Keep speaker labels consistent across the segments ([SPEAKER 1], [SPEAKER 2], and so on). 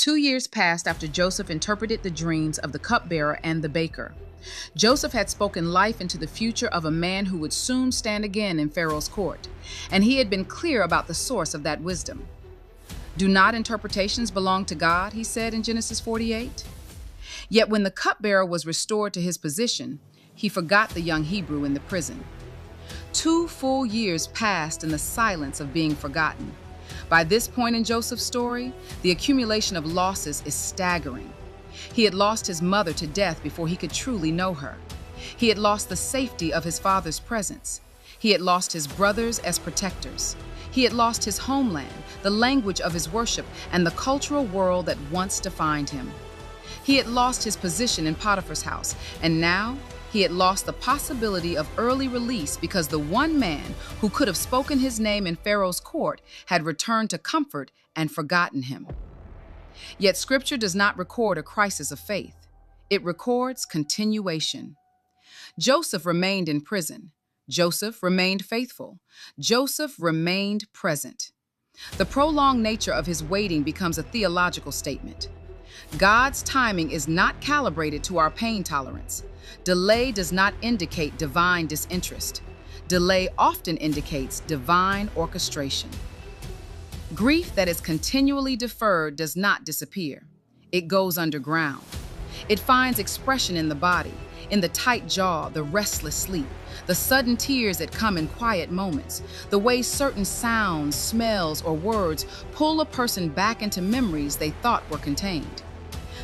[SPEAKER 1] 2 years passed after Joseph interpreted the dreams of the cupbearer and the baker. Joseph had spoken life into the future of a man who would soon stand again in Pharaoh's court, and he had been clear about the source of that wisdom. "Do not interpretations belong to God?" he said in Genesis 48. Yet when the cupbearer was restored to his position, he forgot the young Hebrew in the prison. 2 full years passed in the silence of being forgotten. By this point in Joseph's story, the accumulation of losses is staggering. He had lost his mother to death before he could truly know her. He had lost the safety of his father's presence. He had lost his brothers as protectors. He had lost his homeland, the language of his worship, and the cultural world that once defined him. He had lost his position in Potiphar's house, and now he had lost the possibility of early release because the one man who could have spoken his name in Pharaoh's court had returned to comfort and forgotten him. Yet Scripture does not record a crisis of faith. It records continuation. Joseph remained in prison. Joseph remained faithful. Joseph remained present. The prolonged nature of his waiting becomes a theological statement. God's timing is not calibrated to our pain tolerance. Delay does not indicate divine disinterest. Delay often indicates divine orchestration. Grief that is continually deferred does not disappear. It goes underground. It finds expression in the body, in the tight jaw, the restless sleep, the sudden tears that come in quiet moments, the way certain sounds, smells, or words pull a person back into memories they thought were contained.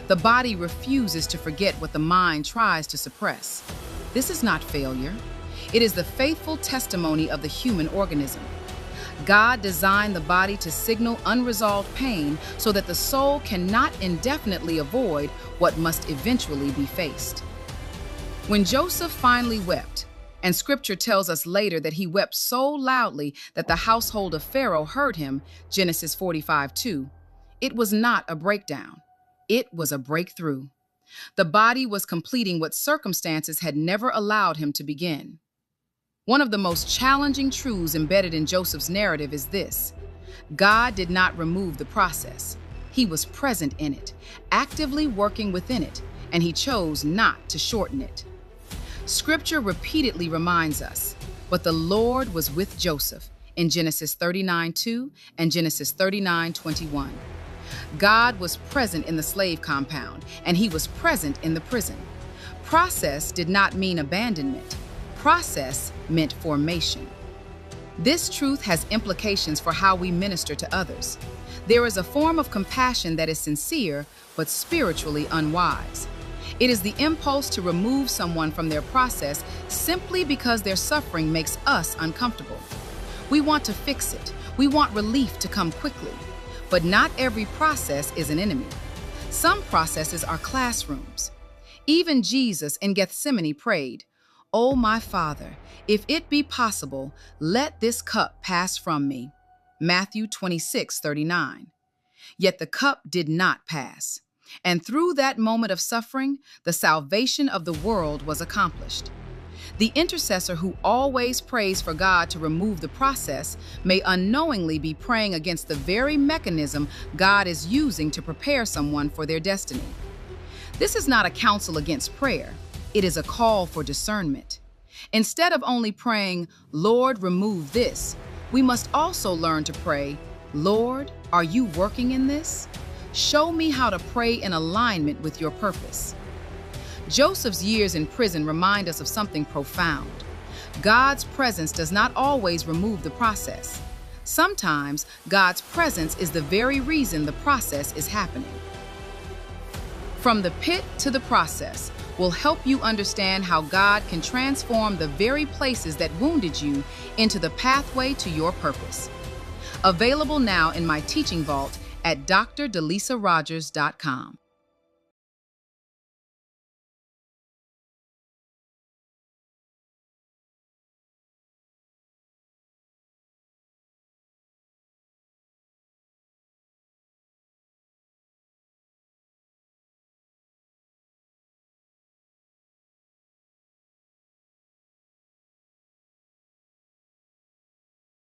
[SPEAKER 1] The body refuses to forget what the mind tries to suppress. This is not failure. It is the faithful testimony of the human organism. God designed the body to signal unresolved pain so that the soul cannot indefinitely avoid what must eventually be faced. When Joseph finally wept, and Scripture tells us later that he wept so loudly that the household of Pharaoh heard him, Genesis 45:2, it was not a breakdown. It was a breakthrough. The body was completing what circumstances had never allowed him to begin. One of the most challenging truths embedded in Joseph's narrative is this: God did not remove the process. He was present in it, actively working within it, and he chose not to shorten it. Scripture repeatedly reminds us, but the Lord was with Joseph in Genesis 39:2 and Genesis 39:21. God was present in the slave compound, and he was present in the prison. Process did not mean abandonment. Process meant formation. This truth has implications for how we minister to others. There is a form of compassion that is sincere, but spiritually unwise. It is the impulse to remove someone from their process simply because their suffering makes us uncomfortable. We want to fix it. We want relief to come quickly. But not every process is an enemy. Some processes are classrooms. Even Jesus in Gethsemane prayed, "O my Father, if it be possible, let this cup pass from me." Matthew 26:39. Yet the cup did not pass. And through that moment of suffering, the salvation of the world was accomplished. The intercessor who always prays for God to remove the process may unknowingly be praying against the very mechanism God is using to prepare someone for their destiny. This is not a counsel against prayer. It is a call for discernment. Instead of only praying, "Lord, remove this," we must also learn to pray, "Lord, are you working in this? Show me how to pray in alignment with your purpose." Joseph's years in prison remind us of something profound. God's presence does not always remove the process. Sometimes God's presence is the very reason the process is happening. From the pit to the process will help you understand how God can transform the very places that wounded you into the pathway to your purpose. Available now in my teaching vault at drdelisarogers.com.